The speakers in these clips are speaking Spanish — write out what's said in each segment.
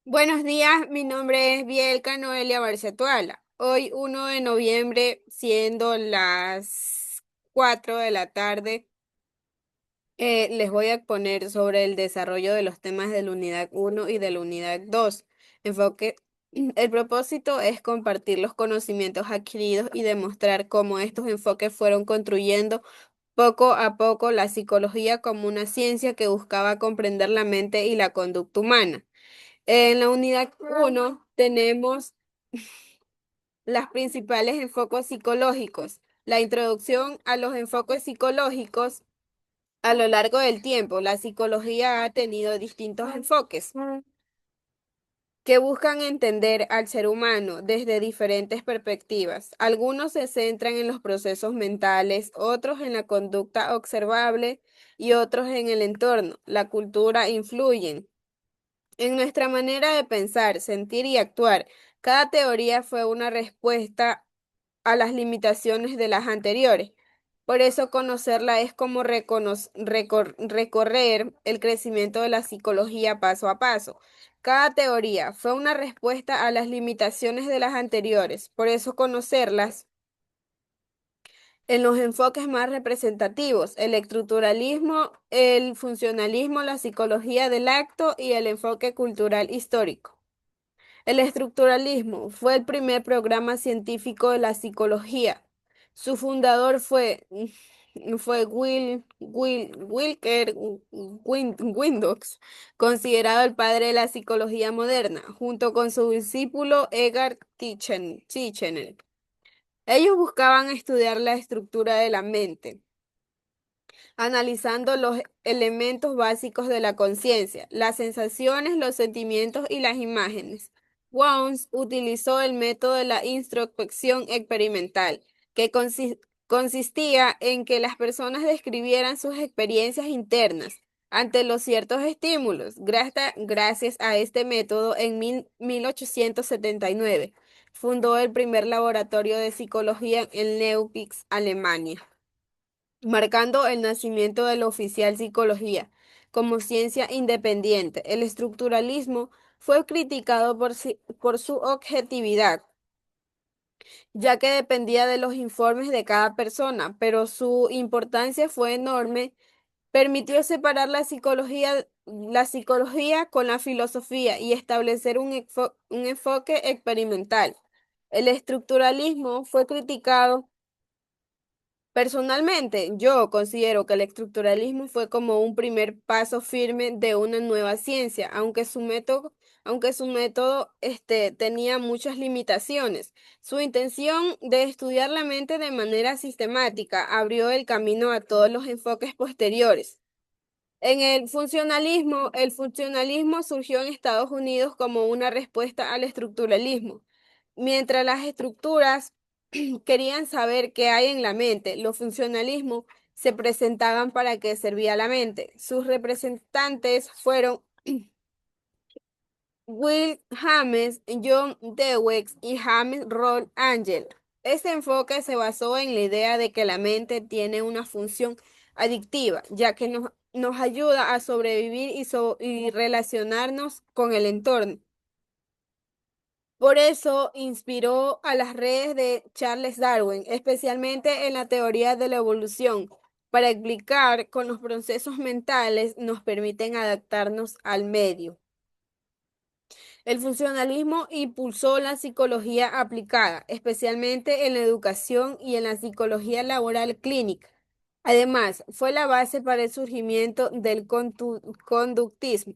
Buenos días, mi nombre es Bielka Noelia Barcetuala. Hoy 1 de noviembre, siendo las 4 de la tarde, les voy a exponer sobre el desarrollo de los temas de la unidad uno y de la unidad 2. Enfoque. El propósito es compartir los conocimientos adquiridos y demostrar cómo estos enfoques fueron construyendo poco a poco la psicología como una ciencia que buscaba comprender la mente y la conducta humana. En la unidad uno tenemos las principales enfoques psicológicos. La introducción a los enfoques psicológicos a lo largo del tiempo. La psicología ha tenido distintos enfoques que buscan entender al ser humano desde diferentes perspectivas. Algunos se centran en los procesos mentales, otros en la conducta observable y otros en el entorno. La cultura influyen en nuestra manera de pensar, sentir y actuar. Cada teoría fue una respuesta a las limitaciones de las anteriores. Por eso conocerla es como recorrer el crecimiento de la psicología paso a paso. Cada teoría fue una respuesta a las limitaciones de las anteriores. Por eso conocerlas en los enfoques más representativos, el estructuralismo, el funcionalismo, la psicología del acto y el enfoque cultural histórico. El estructuralismo fue el primer programa científico de la psicología. Su fundador fue Wilker Windox, considerado el padre de la psicología moderna, junto con su discípulo Edgar Titchener. Ellos buscaban estudiar la estructura de la mente, analizando los elementos básicos de la conciencia, las sensaciones, los sentimientos y las imágenes. Wundt utilizó el método de la introspección experimental, que consistía en que las personas describieran sus experiencias internas ante los ciertos estímulos. Gracias a este método, en 1879, fundó el primer laboratorio de psicología en Leipzig, Alemania, marcando el nacimiento de la oficial psicología como ciencia independiente. El estructuralismo fue criticado por su objetividad, ya que dependía de los informes de cada persona, pero su importancia fue enorme. Permitió separar la psicología con la filosofía y establecer un enfoque experimental. El estructuralismo fue criticado. Personalmente, yo considero que el estructuralismo fue como un primer paso firme de una nueva ciencia, aunque su método tenía muchas limitaciones. Su intención de estudiar la mente de manera sistemática abrió el camino a todos los enfoques posteriores. El funcionalismo surgió en Estados Unidos como una respuesta al estructuralismo. Mientras las estructuras querían saber qué hay en la mente, los funcionalismos se presentaban para qué servía la mente. Sus representantes fueron Will James, John Dewey y James Roll Angel. Este enfoque se basó en la idea de que la mente tiene una función adictiva, ya que nos ayuda a sobrevivir y relacionarnos con el entorno. Por eso inspiró a las redes de Charles Darwin, especialmente en la teoría de la evolución, para explicar con los procesos mentales nos permiten adaptarnos al medio. El funcionalismo impulsó la psicología aplicada, especialmente en la educación y en la psicología laboral clínica. Además, fue la base para el surgimiento del conductismo.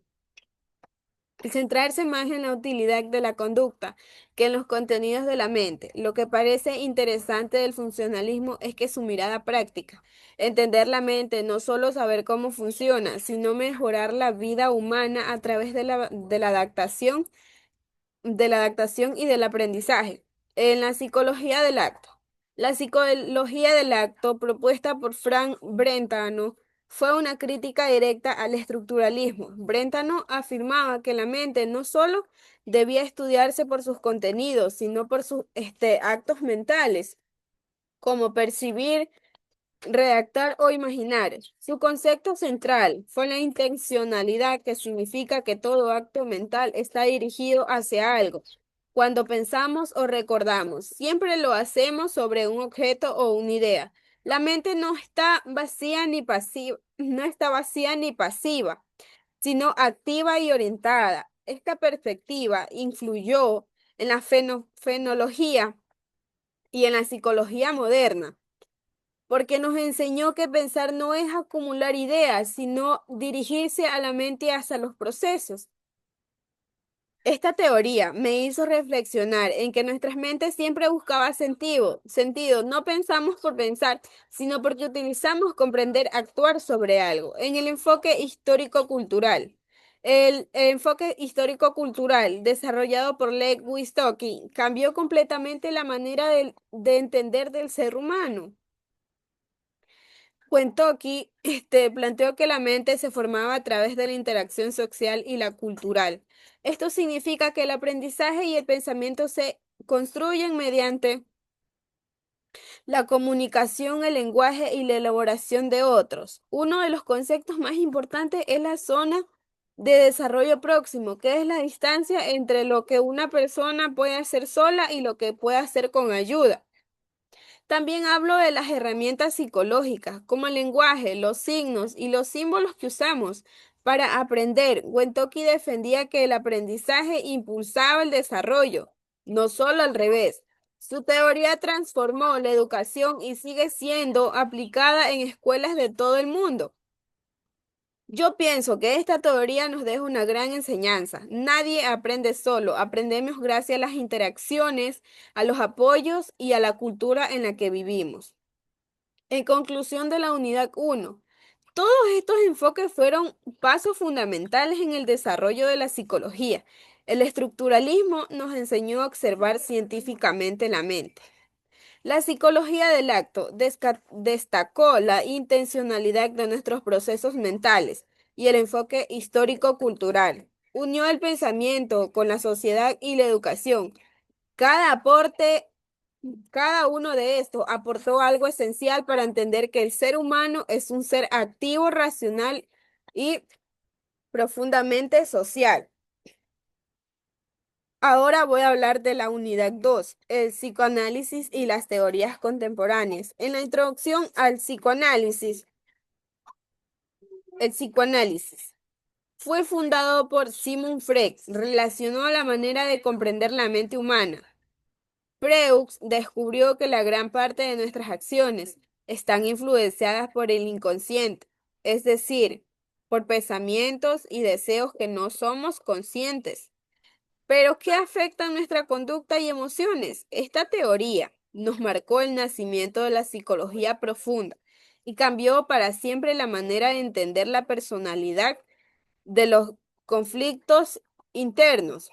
El centrarse más en la utilidad de la conducta que en los contenidos de la mente. Lo que parece interesante del funcionalismo es que su mirada práctica, entender la mente, no solo saber cómo funciona, sino mejorar la vida humana a través de la adaptación y del aprendizaje. En la psicología del acto. La psicología del acto, propuesta por Frank Brentano, fue una crítica directa al estructuralismo. Brentano afirmaba que la mente no solo debía estudiarse por sus contenidos, sino por sus actos mentales, como percibir, redactar o imaginar. Su concepto central fue la intencionalidad, que significa que todo acto mental está dirigido hacia algo. Cuando pensamos o recordamos, siempre lo hacemos sobre un objeto o una idea. La mente no está vacía ni pasiva, no está vacía ni pasiva, sino activa y orientada. Esta perspectiva influyó en la fenología y en la psicología moderna, porque nos enseñó que pensar no es acumular ideas, sino dirigirse a la mente hacia los procesos. Esta teoría me hizo reflexionar en que nuestras mentes siempre buscaban sentido. No pensamos por pensar, sino porque utilizamos comprender, actuar sobre algo. En el enfoque histórico-cultural. El enfoque histórico-cultural desarrollado por Lev Wygotsky cambió completamente la manera de entender del ser humano. Kentucky planteó que la mente se formaba a través de la interacción social y la cultural. Esto significa que el aprendizaje y el pensamiento se construyen mediante la comunicación, el lenguaje y la elaboración de otros. Uno de los conceptos más importantes es la zona de desarrollo próximo, que es la distancia entre lo que una persona puede hacer sola y lo que puede hacer con ayuda. También hablo de las herramientas psicológicas, como el lenguaje, los signos y los símbolos que usamos para aprender. Wentoki defendía que el aprendizaje impulsaba el desarrollo, no solo al revés. Su teoría transformó la educación y sigue siendo aplicada en escuelas de todo el mundo. Yo pienso que esta teoría nos deja una gran enseñanza. Nadie aprende solo, aprendemos gracias a las interacciones, a los apoyos y a la cultura en la que vivimos. En conclusión de la unidad 1, todos estos enfoques fueron pasos fundamentales en el desarrollo de la psicología. El estructuralismo nos enseñó a observar científicamente la mente. La psicología del acto destacó la intencionalidad de nuestros procesos mentales y el enfoque histórico-cultural. Unió el pensamiento con la sociedad y la educación. Cada aporte, cada uno de estos aportó algo esencial para entender que el ser humano es un ser activo, racional y profundamente social. Ahora voy a hablar de la unidad 2, el psicoanálisis y las teorías contemporáneas. En la introducción al psicoanálisis, el psicoanálisis fue fundado por Sigmund Freud, relacionó la manera de comprender la mente humana. Freud descubrió que la gran parte de nuestras acciones están influenciadas por el inconsciente, es decir, por pensamientos y deseos que no somos conscientes. Pero, ¿qué afecta nuestra conducta y emociones? Esta teoría nos marcó el nacimiento de la psicología profunda y cambió para siempre la manera de entender la personalidad de los conflictos internos.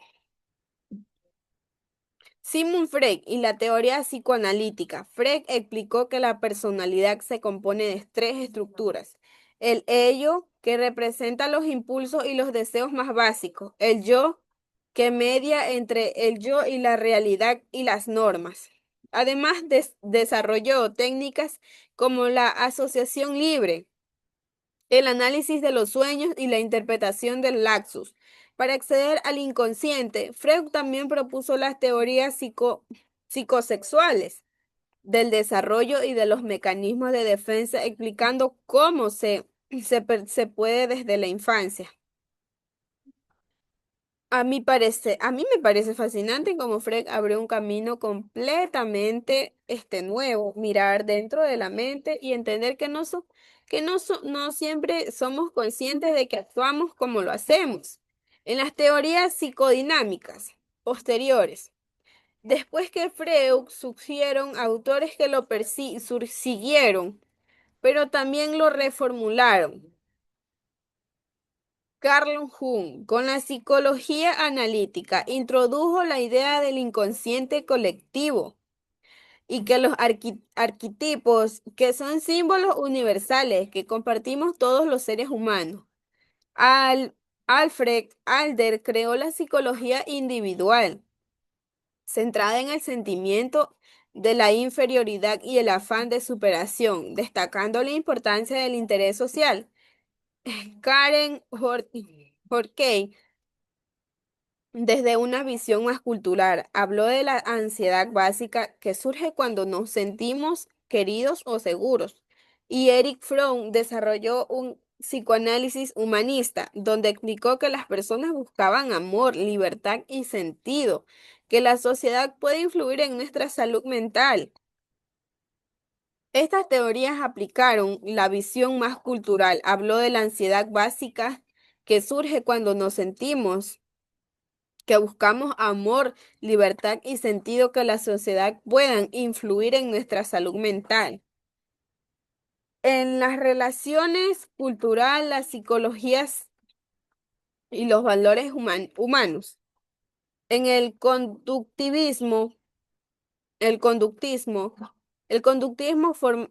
Sigmund Freud y la teoría psicoanalítica. Freud explicó que la personalidad se compone de tres estructuras. El ello, que representa los impulsos y los deseos más básicos. El yo, que media entre el yo y la realidad y las normas. Además, desarrolló técnicas como la asociación libre, el análisis de los sueños y la interpretación del laxus. Para acceder al inconsciente, Freud también propuso las teorías psicosexuales del desarrollo y de los mecanismos de defensa, explicando cómo se puede desde la infancia. A mí me parece fascinante cómo Freud abrió un camino completamente nuevo, mirar dentro de la mente y entender que no siempre somos conscientes de que actuamos como lo hacemos. En las teorías psicodinámicas posteriores, después que Freud surgieron autores que lo siguieron, pero también lo reformularon. Carl Jung, con la psicología analítica, introdujo la idea del inconsciente colectivo y que los arquetipos, que son símbolos universales que compartimos todos los seres humanos. Alfred Adler creó la psicología individual, centrada en el sentimiento de la inferioridad y el afán de superación, destacando la importancia del interés social. Karen Horkey, desde una visión más cultural, habló de la ansiedad básica que surge cuando nos sentimos queridos o seguros. Y Eric Fromm desarrolló un psicoanálisis humanista, donde explicó que las personas buscaban amor, libertad y sentido, que la sociedad puede influir en nuestra salud mental. Estas teorías aplicaron la visión más cultural, habló de la ansiedad básica que surge cuando nos sentimos que buscamos amor, libertad y sentido que la sociedad puedan influir en nuestra salud mental. En las relaciones culturales, las psicologías y los valores humanos. En el conductismo, el conductismo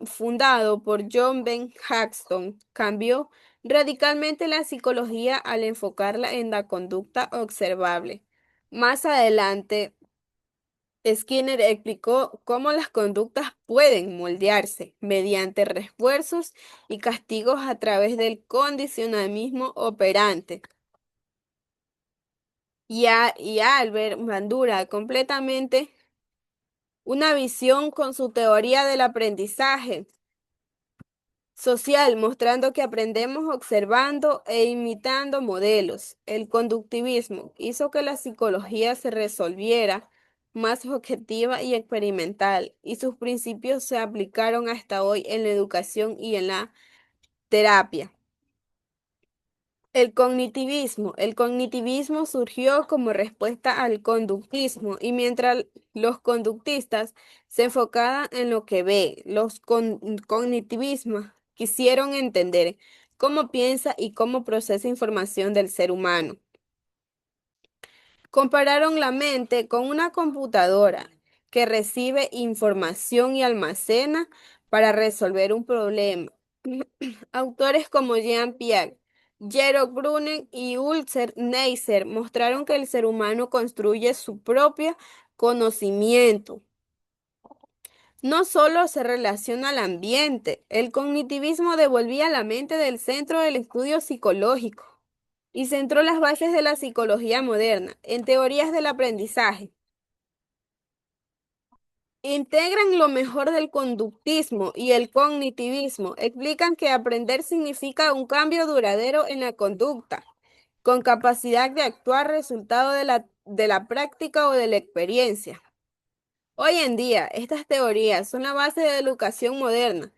fundado por John Ben Haxton cambió radicalmente la psicología al enfocarla en la conducta observable. Más adelante, Skinner explicó cómo las conductas pueden moldearse mediante refuerzos y castigos a través del condicionamismo operante. Y Albert Bandura completamente una visión con su teoría del aprendizaje social, mostrando que aprendemos observando e imitando modelos. El conductivismo hizo que la psicología se resolviera más objetiva y experimental, y sus principios se aplicaron hasta hoy en la educación y en la terapia. El cognitivismo surgió como respuesta al conductismo y mientras los conductistas se enfocaban en lo que ve, los cognitivismos quisieron entender cómo piensa y cómo procesa información del ser humano. Compararon la mente con una computadora que recibe información y almacena para resolver un problema. Autores como Jean-Pierre, Gero Brunnen y Ulcer Neisser mostraron que el ser humano construye su propio conocimiento. No solo se relaciona al ambiente, el cognitivismo devolvía la mente del centro del estudio psicológico y centró las bases de la psicología moderna en teorías del aprendizaje. Integran lo mejor del conductismo y el cognitivismo. Explican que aprender significa un cambio duradero en la conducta, con capacidad de actuar resultado de la práctica o de la experiencia. Hoy en día, estas teorías son la base de la educación moderna,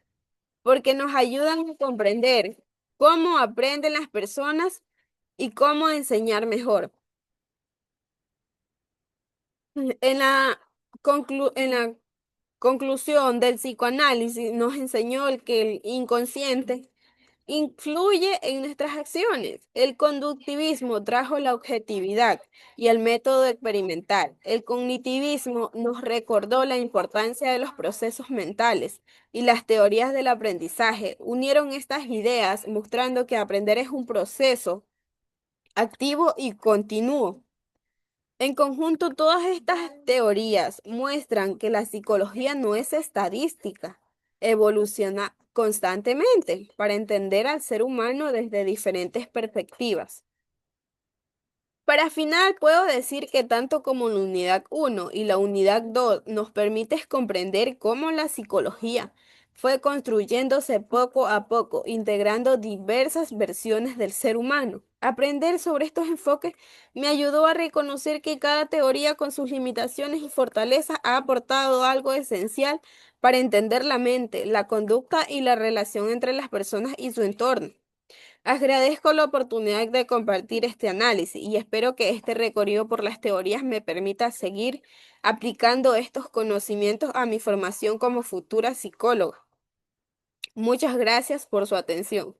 porque nos ayudan a comprender cómo aprenden las personas y cómo enseñar mejor. En la conclusión del psicoanálisis nos enseñó que el inconsciente influye en nuestras acciones. El conductivismo trajo la objetividad y el método experimental. El cognitivismo nos recordó la importancia de los procesos mentales y las teorías del aprendizaje. Unieron estas ideas mostrando que aprender es un proceso activo y continuo. En conjunto, todas estas teorías muestran que la psicología no es estadística, evoluciona constantemente para entender al ser humano desde diferentes perspectivas. Para final, puedo decir que tanto como la unidad 1 y la unidad 2 nos permite comprender cómo la psicología fue construyéndose poco a poco, integrando diversas versiones del ser humano. Aprender sobre estos enfoques me ayudó a reconocer que cada teoría con sus limitaciones y fortalezas ha aportado algo esencial para entender la mente, la conducta y la relación entre las personas y su entorno. Agradezco la oportunidad de compartir este análisis y espero que este recorrido por las teorías me permita seguir aplicando estos conocimientos a mi formación como futura psicóloga. Muchas gracias por su atención.